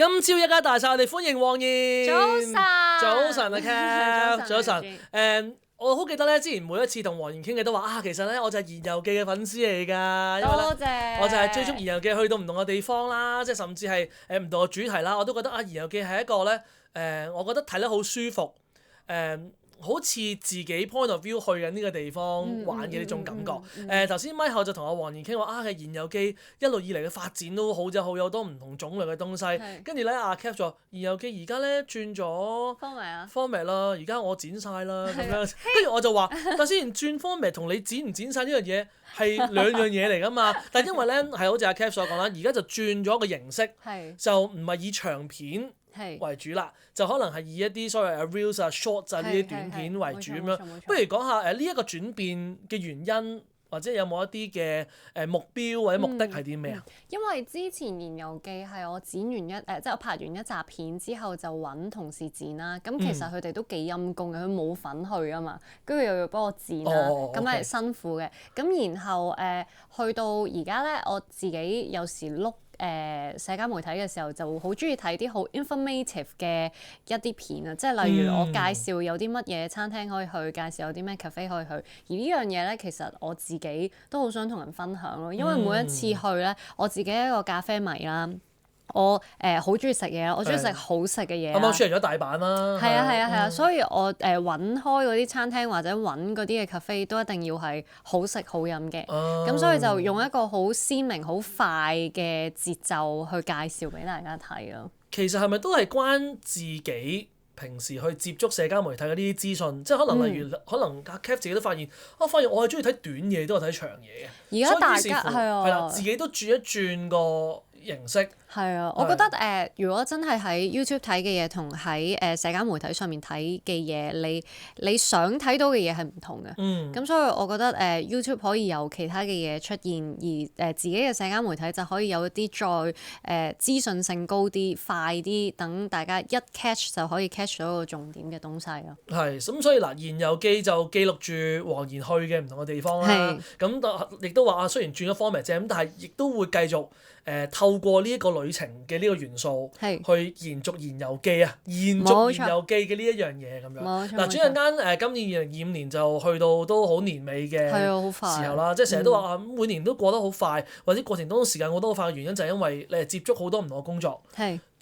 今朝一家大細，我哋歡迎黃妍。早晨啊 Cap， 早晨。我好記得咧，之前每一次同黃妍傾嘅都話其實咧我就係《言遊記》嘅粉絲嚟㗎，因為多謝我就係追蹤《言遊記》去到唔同嘅地方啦，即係甚至係唔同嘅主題啦，我都覺得《言遊記》係一個咧我覺得睇得好舒服好似自己 point of view 去緊呢個地方玩嘅呢種感覺。頭先咪後就同阿黃妍傾話嘅《言遊記》一路以嚟嘅發展都好好有好多唔同種類嘅東西。跟住咧阿 Cap 就話《言遊記》而家咧轉咗 format 啦，而家我剪晒啦咁樣。跟住我就話，但先轉 format 同你剪唔剪晒呢樣嘢係兩樣嘢嚟㗎嘛。但係因為咧係好似阿 Cap 所講啦，而家就轉咗個形式，就唔係以長片為主啦，就可能係以一啲所謂reels 啊、shorts 啊呢啲短片為主咁樣。不如講下呢一個轉變嘅原因，或者有冇一啲嘅目標或者目的係啲咩啊？因為之前《言遊記》係我剪完即係我拍完一集片之後就揾同事剪啦。咁其實佢哋都幾陰功嘅，佢冇份去啊嘛，跟住又要幫我剪啦，咁係辛苦嘅。咁然後去到而家咧，我自己有時碌社交媒體嘅時候就好中意睇啲好 informative 嘅一啲片啊，即係例如我介紹有啲乜嘢餐廳可以去，介紹有啲咩 cafe 可以去。而呢樣嘢咧，其實我自己都好想同人分享咯，因為每一次去咧，我自己一個咖啡迷啦。我好中意食嘢啦，我中意食好食嘅嘢。啱啱出嚟咗大阪啦。係啊，所以我揾開嗰啲餐廳或者揾嗰啲嘅 cafe 都一定要係好食好飲嘅。咁所以就用一個好鮮明、好快嘅節奏去介紹俾大家睇咯。其實係咪都係關自己平時去接觸社交媒體嗰啲資訊？即係可能例如可能阿 Cap 自己都發現，我係中意睇短嘢多過睇長嘢嘅。而家大家係啦，自己都轉一轉個形式。係啊，我覺得如果真係喺 YouTube 睇嘅嘢同喺社交媒體上面睇嘅嘢，你想睇到嘅嘢係唔同嘅。咁所以我覺得YouTube 可以有其他嘅嘢出現，而自己嘅社交媒體就可以有一啲再資訊性高啲、快啲，等大家一 catch 就可以 catch 到一個重點嘅東西咯。係，咁所以嗱，《言遊記》就記錄住黃妍去嘅唔同嘅地方啦。咁亦都話雖然轉咗 format 啫，咁但係亦都會繼續透過呢一個旅程嘅呢個元素去延續《言遊記》啊，延續《言遊記》嘅呢一樣嘢咁樣。嗱，轉眼間今年2025年就去到都好年尾嘅時候啦，即係成日都話每年都過得好快，或者過程當中時間過得好快嘅原因就係因為你係接觸好多唔同嘅工作。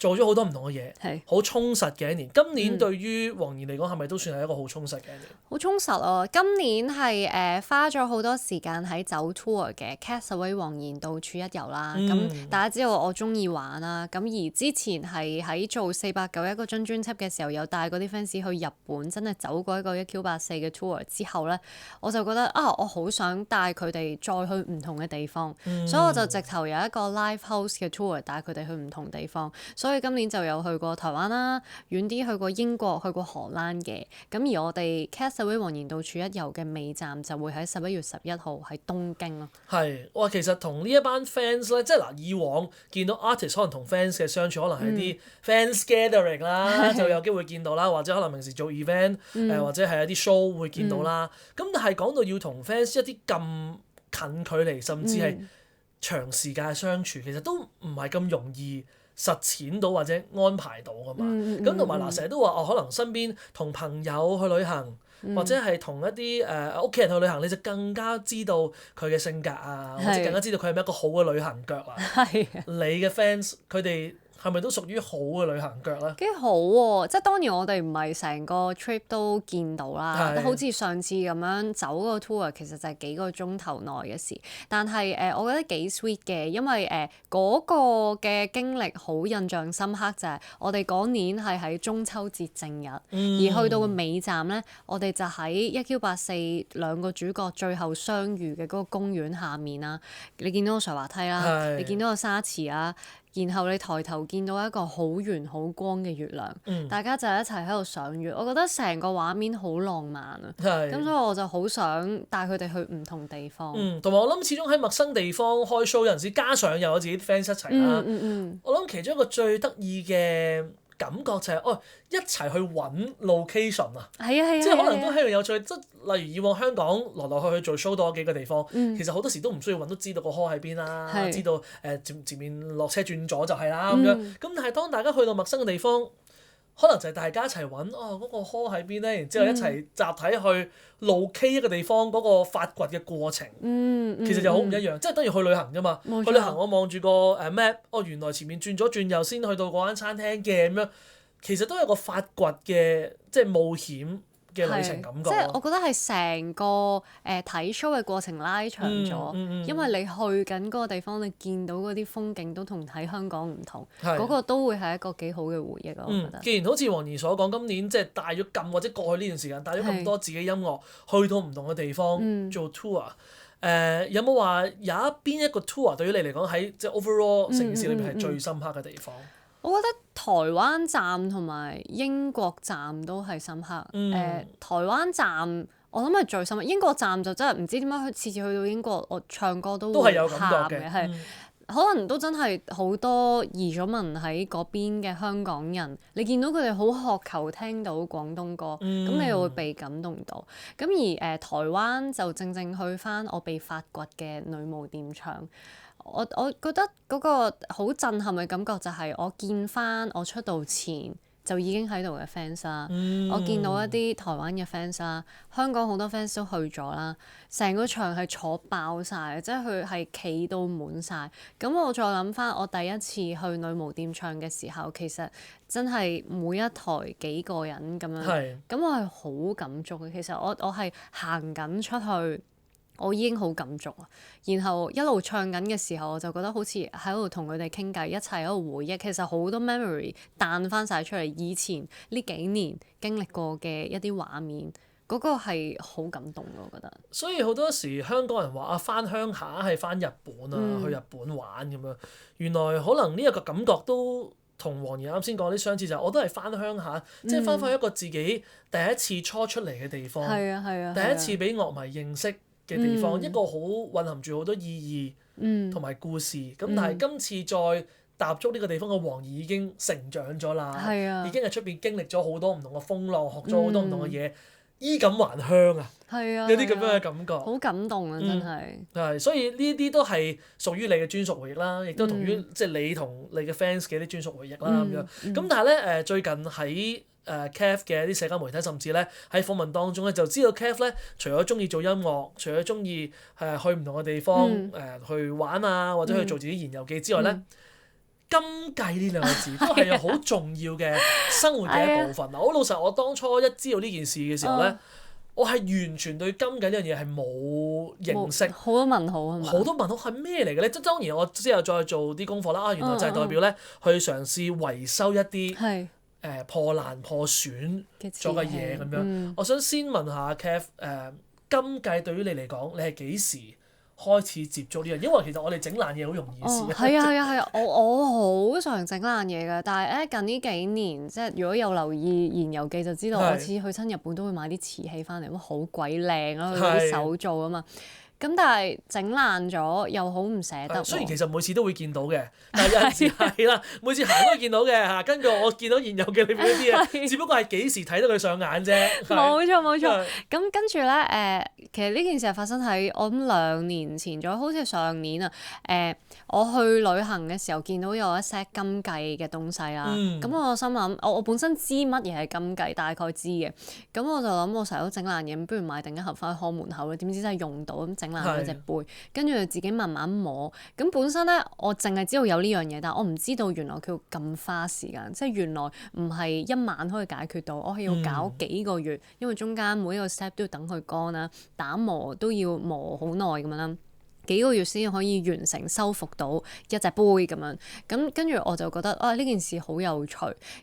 做咗好多唔同嘅嘢，好充實嘅一年。今年對於黃妍嚟講係咪都算係一個好充實嘅一年？好充實啊！今年係花咗好多時間喺走 tour 嘅 Castaway 黃妍到處一遊啦。咁大家知道我中意玩啦。咁而之前係喺做491個樽專輯嘅時候，有帶嗰啲 fans 去日本，真係走過一個1Q84嘅 tour 之後咧，我就覺得我好想帶佢哋再去唔同嘅地方。所以我就直頭有一個 live house 嘅 tour 帶佢哋去唔同地方。所以今年就有去過台灣啦，遠啲去過英國，去過荷蘭嘅。咁而我哋 Castaway 黃妍到處一遊嘅尾站就會喺11月11號喺東京咯。係，哇！其實同呢一班 fans 咧，即係嗱，以往見到 artist 可能同 fans 嘅相處，可能係啲 fans gathering 啦，就有機會見到啦，或者可能平時做 event 或者係一啲 show 會見到啦。咁但係講到要同 fans 一啲咁近距離，甚至係長時間相處，其實都唔係咁容易實踐到或者安排到㗎嘛。咁同埋嗱，成日都話可能身邊同朋友去旅行，或者係同一啲屋企人去旅行，你就更加知道佢嘅性格啊，或者更加知道佢係咪一個好嘅旅行腳啊。你嘅 fans 佢哋係咪都屬於好嘅旅行腳咧？幾好喎！即係當然我哋唔係成個 trip 都見到啦，好似上次咁樣走個 tour 其實就係幾個鐘頭內嘅事。但係我覺得幾 sweet 嘅，因為嗰個嘅經歷好印象深刻，就係我哋嗰年係喺中秋節正日，而去到個尾站咧，我哋就喺1Q84兩個主角最後相遇嘅嗰個公園下面啦。你見到個水滑梯啦，你見到個沙池啦。然後你抬頭見到一個好圓好光嘅月亮，大家就一齊喺度賞月，我覺得成個畫面好浪漫啊！咁所以我就好想帶佢哋去唔同地方。同埋我諗始終喺陌生地方開 show 有陣時，加上又有自己 fans 一齊啦。我諗其中一個最得意嘅感覺就係、一齊去揾 location 啊，係啊係啊，即係可能都係一樣有趣。即係例如以往香港來來去去做 show 多幾個地方，其實好多時都唔需要揾，都知道個 hall 喺邊啦，知道前面落車轉左就係啦咁樣。咁但係當大家去到陌生嘅地方，可能就係大家一齊揾嗰個 hall 喺邊咧，然之後一齊集體去 locate 一個地方嗰個發掘嘅過程，其實就好唔一樣，即係等於去旅行啫嘛。去旅行我望住個map，原來前面轉左轉右先去到嗰間餐廳嘅咁樣，其實都有個發掘嘅即係冒險嘅旅程感覺。即係我覺得係成個睇 show 嘅過程拉長咗，因為你去緊嗰個地方，你見到嗰啲風景都同喺香港唔同，嗰個都會係一個幾好嘅回憶咯。我覺得。既然好似黃怡所講，今年即係帶咗咁或者過去呢段時間帶咗咁多自己音樂去到唔同嘅地方做 tour，有冇話邊一個 tour 對於你嚟講喺即係 overall 城市裏面係最深刻嘅地方？我覺得台灣站同埋英國站都係深刻。台灣站我諗係最深刻，英國站就真係唔知點解次次去到英國，我唱歌都會喊嘅，係可能都真係好多移咗民喺嗰邊嘅香港人，你見到佢哋好渴求聽到廣東歌，咁你又會被感動到。咁而台灣就正正去返我被發掘嘅女巫店唱。我覺得嗰個好震撼嘅感覺就係我見翻我出道前就已經喺度嘅 fans 啦，我見到一啲台灣嘅 fans 啦，香港好多 fans 都去咗啦，成個場係坐爆晒，即係佢係企到滿晒。咁我再諗翻我第一次去女巫店唱嘅時候，其實真係每一台幾個人咁樣，咁我係好感觸嘅。其實我係行緊出去。我已經好感觸啊，然後一路唱緊嘅時候，我就覺得好似喺度同佢哋傾偈，一齊喺度回憶。其實好多 memory 彈翻晒出嚟，以前呢幾年經歷過嘅一啲畫面，嗰個係好感動咯，我覺得。所以好多時香港人話翻鄉下係翻日本啊，去日本玩咁樣。原來可能呢一個感覺都同黃怡啱先講啲相似，就係我都係翻鄉下，即係翻返一個自己第一次初出嚟嘅地方，第一次俾樂迷認識嘅地方，一個好蘊含住好多意義同埋故事。咁但係今次再踏足呢個地方嘅黃怡已經成長咗啦，已經喺出邊經歷咗好多唔同嘅風浪，學咗好多唔同嘅嘢，衣錦還鄉啊！有啲咁樣嘅感覺，好感動啊！真係。係，所以呢啲都係屬於你嘅專屬回憶啦，亦都同於即係你同你嘅 fans 嘅啲專屬回憶啦咁樣。咁但係咧最近喺Kev 嘅啲社交媒體，甚至咧喺訪問當中咧，就知道 Kev 咧除咗中意做音樂，除咗中意去唔同嘅地方去玩啊，或者去做自己言遊記之外咧，金計呢兩個字都係有好重要嘅生活嘅一部分。嗱，好老實，我當初一知道呢件事嘅時候咧，我係完全對金計呢樣嘢係冇認識，好多問號係嘛？好多問號係咩嚟嘅咧？即係當然我之後再做啲功課啦，原來就係代表咧去嘗試維修一啲破爛破損咗嘅嘢咁樣。我想先問下 Kev， 金計對於你嚟講，你係幾時開始接觸呢樣？因為其實我哋整爛嘢好容易嘅事。係啊！我好常整爛嘢㗎，但係咧近呢幾年，即係如果有留意言遊記就知道，我次去親日本都會買啲瓷器翻嚟，好鬼靚啊！佢啲手做啊嘛。咁但係整爛咗又好唔捨得。雖然其實每次都會見到嘅，但係有陣時係啦，每次行都會見到嘅嚇。根據我見到言遊記裏邊嗰啲嘢，只不過係幾時睇到佢上眼啫。冇錯。咁跟住咧其實呢件事係發生喺我諗2年前咗，好似上年啊。我去旅行嘅時候見到有一 set 金計嘅東西啦。咁我心諗，我本身知乜嘢係金計，大概知嘅。咁我就諗我成日都整爛嘢，不如買定一盒翻去看門口啦。點知真係用到咁整爛咗隻杯，跟住自己慢慢磨。咁本身咧，我淨係知道有呢樣嘢，但我唔知道原來佢要咁花時間，即係原來唔係一晚可以解決到，我係要搞幾個月，因為中間每一個 step 都要等佢乾啦，打磨都要磨好耐咁樣啦。幾個月先可以完成修復到一隻杯咁樣，咁跟住我就覺得呢件事好有趣，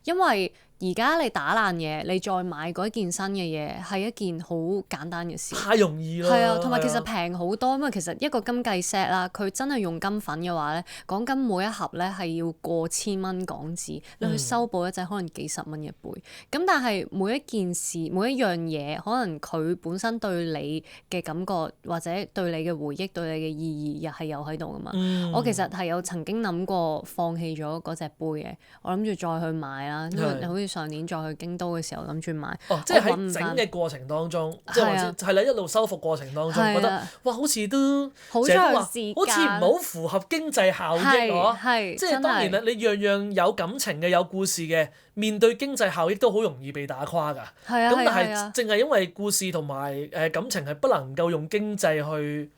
因為而家你打爛嘢，你再買嗰件新嘅嘢係一件好簡單嘅事。太容易啦。係啊，同埋其實平好多，因為其實一個金繼 set 啦，佢真係用金粉嘅話咧，講緊每一盒咧係要過千蚊港紙，你去修補一隻可能幾十蚊嘅杯。咁但係每一件事、每一樣嘢，可能佢本身對你嘅感覺或者對你嘅回憶、對你嘅意義又係有喺度噶嘛。我其實係有曾經諗過放棄咗嗰隻杯嘅，我諗住再去買啦，因為好似上年再去京都嘅時候諗住買。即係喺整嘅過程當中，即係或者係啦，一路修復過程當中，覺得哇，好似都好成日都話長時間，好似唔係好符合經濟效益喎。即係當然啦，你樣樣有感情嘅、有故事嘅，面對經濟效益都好容易被打垮㗎。咁但係正係因為故事同埋感情係不能夠用經濟去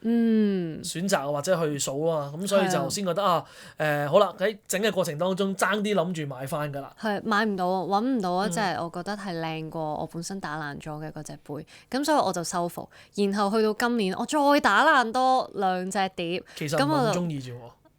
選擇或者去數啊，咁所以就先覺得好啦，喺整嘅過程當中爭啲諗住買翻㗎啦。係買唔到，揾唔到一隻我覺得係靚過我本身打爛咗嘅嗰隻杯，咁所以我就修復，然後去到今年我再打爛多2隻碟。其實唔係咁中意啫喎。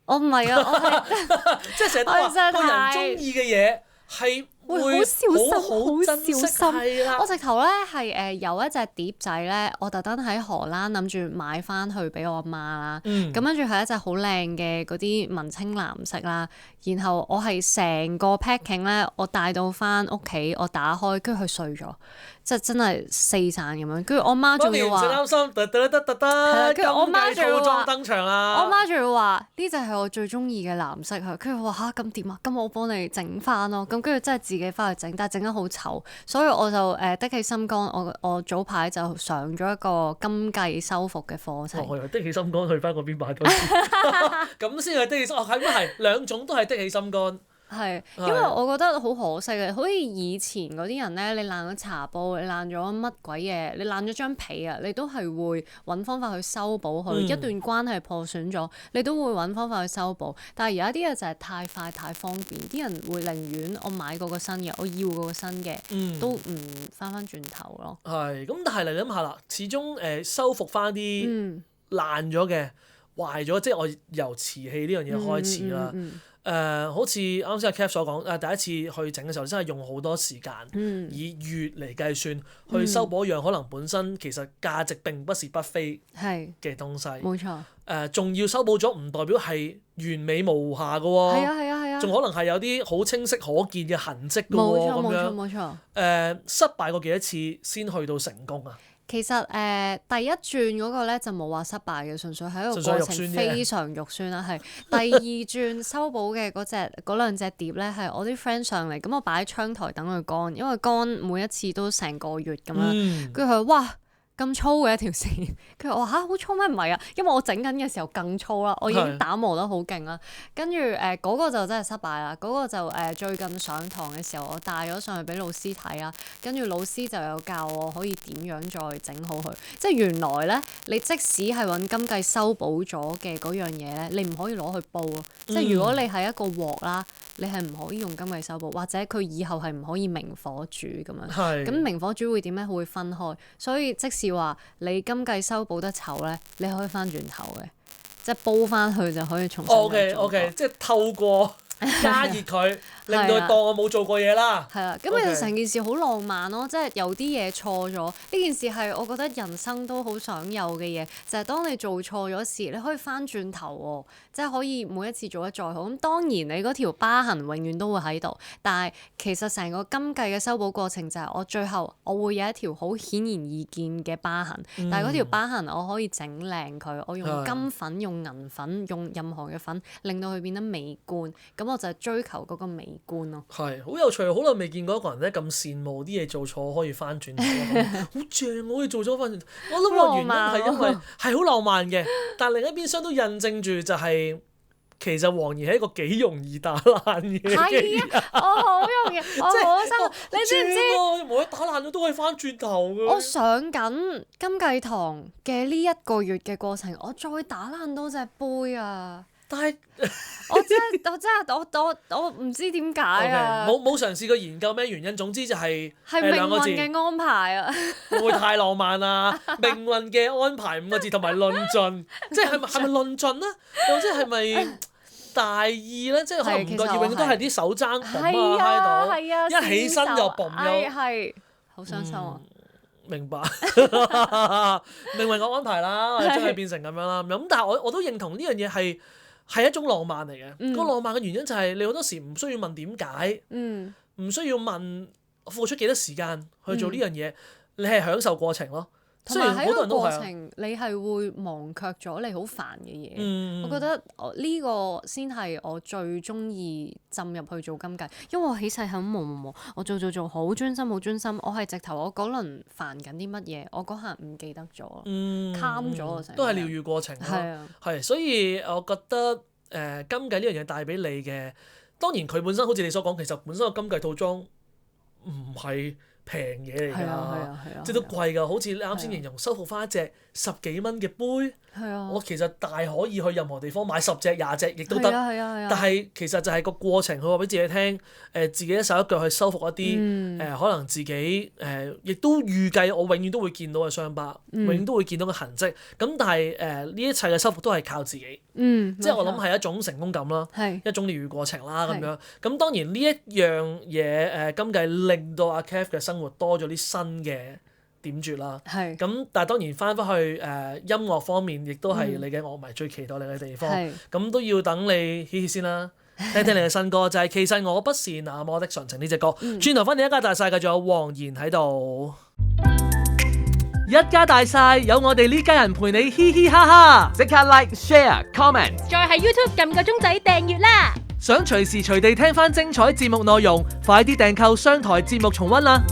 我唔係啊，我係即係成日都話個人中意嘅嘢係會好小心，好珍惜。係啦，我直頭咧係有一隻碟仔咧，我特登喺荷蘭諗住買翻去俾我阿媽啦。咁跟住係一隻好靚嘅嗰啲文青藍色啦。然後我係成個 packing 咧，我帶到翻屋企，我打開，跟住佢碎咗，即係真係四散咁樣。跟住我媽仲要話，擔心，跟住我媽仲要話登場啦。我媽仲要話呢隻係我最中意嘅藍色，跟住我話嚇咁點啊？咁我幫你整翻咯。咁跟住真係自己翻去整，但係整得好醜，所以我就的起心肝，我早排就上咗一個金繼修復嘅課程。我以為的起心肝去翻嗰邊買多啲，咁先係的起心。係咩？係兩種都係的起心肝。係，因為我覺得好可惜嘅，好似以前嗰啲人咧，你爛咗茶煲，你爛咗乜鬼嘢，你爛咗張被啊，你都係會揾方法去修補佢。一段關係破損咗，你都會揾方法去修補。但係而家啲嘢就係太快太方便，啲人會寧願我買過個新嘅，我要嗰個新嘅，都唔翻轉頭咯。係，咁但係你諗下啦，始終修復翻啲爛咗嘅、壞咗，即係我由瓷器呢樣嘢開始啦。好似啱先阿 Cap 所講，第一次去整嘅時候真係用好多時間，以月嚟計算去修補一樣可能本身其實價值並不是不菲嘅東西。冇錯。仲要修補咗唔代表係完美無瑕嘅喎。係啊。仲可能係有啲好清晰可見嘅痕跡嘅喎。冇錯。失敗過幾多次先去到成功啊？其實第一轉嗰個咧就冇話失敗嘅，純粹係一個過程非常肉酸啦。係第二轉修補嘅嗰兩隻碟咧，係我啲 friend 上嚟，咁我擺喺窗台等佢乾，因為乾每一次都成個月咁樣。跟住佢話哇，咁粗嘅一條線，佢話我話嚇好粗咩？唔係啊，因為我整緊嘅時候更粗啦，我已經打磨得好勁啦。跟住嗰個就真係失敗啦。嗰個就最近上堂嘅時候，我帶咗上去俾老師睇啦。跟住老師就有教我可以點樣再整好佢。即係原來咧，你即使係揾金繼修補咗嘅嗰樣嘢咧，你唔可以攞去煲咯。即係如果你係一個鑊啦，你係唔可以用金繼修補，或者佢以後係唔可以明火煮咁樣。咁明火煮會點咧？會分開。所以即使話你金繼修補得醜咧，你可以翻轉頭嘅，即係煲翻去就可以重新做。OK，即係透過加熱佢，令到佢當我冇做過嘢啦。係啦，咁其實成件事好浪漫咯，即係有啲嘢錯咗，呢件事係我覺得人生都好想有嘅嘢，就係當你做錯咗事，你可以翻轉頭喎，即係可以每一次做得再好。咁當然你嗰條疤痕永遠都會喺度，但係其實成個金繼嘅修補過程就係我最後我會有一條好顯然易見嘅疤痕，但係嗰條疤痕我可以整靚佢，我用金粉、用銀粉、用任何嘅粉，令到佢變得美觀。咁我就係追求嗰個美觀咯。係好有趣，好耐未見過一個人咧咁羨慕啲嘢做錯可以翻轉頭，好正！我可以做咗翻轉頭。我諗個原因係因為係好浪漫嘅，但另一邊廂都印證住就係其實黃怡係一個幾容易打爛嘅。係啊，我好容易，我好辛苦。你知唔知？冇得打爛咗都可以翻轉頭㗎。我上緊金繼堂嘅呢1個月嘅過程，我再打爛多隻杯啊！但係我唔知點解啊！冇嘗試過研究咩原因，總之就係命運嘅安排啊！會唔會太浪漫啊？命運嘅安排5個字同埋論盡，即係咪論盡咧？又即係咪大意咧，即係可能唔覺意永遠都係啲手踭嘣係啊嗨係啊，到，一起身就嘣咗。係好傷心啊！明白，命運嘅安排啦，我哋將佢變成咁樣啦。咁但係我都認同呢樣嘢係一種浪漫嚟嘅。個浪漫嘅原因就係你好多時唔需要問點解，唔需要問付出幾多時間去做呢樣嘢，你係享受過程咯。同埋喺個過程，你係會忘卻咗你好煩嘅嘢。我覺得呢個先係我最中意浸入去做金繼，因為我起勢係咁忙，我做好專心，好專心。我係直頭我嗰輪煩緊啲乜嘢，我嗰下唔記得咗，calm 咗我成。都係療愈過程咯。係，所以我覺得金繼呢樣嘢帶俾你嘅，當然佢本身好似你所講，其實本身個金繼套裝唔係平嘢嚟㗎，即係都貴㗎。好似你啱先形容收復翻一隻10幾蚊嘅杯，我其實大可以去任何地方買10隻20隻亦都得。但係其實就係個過程，佢話俾自己聽，自己一手一腳去修復一啲可能自己亦都預計我永遠都會見到嘅傷疤，永遠都會見到嘅痕跡。咁但係呢一切嘅修復都係靠自己，即係我諗係一種成功感啦，一種療愈過程啦咁樣。咁當然呢一樣嘢金繼令到阿 Kev 嘅生活多咗啲新嘅點綴啦。咁但係當然翻去音樂方面，亦都係你嘅樂迷最期待你嘅地方。咁都要等你歇歇先啦，聽聽你嘅新歌，就係其實我不是那麼的純情呢隻歌。轉頭翻嚟一家大細，繼續有黃妍喺度。一家大細有我哋呢家人陪你嘻嘻哈哈，即刻 like share comment， 再喺 YouTube 撳個鐘仔訂閱啦！想隨時隨地聽翻精彩節目內容，快啲訂購商台節目重溫啦！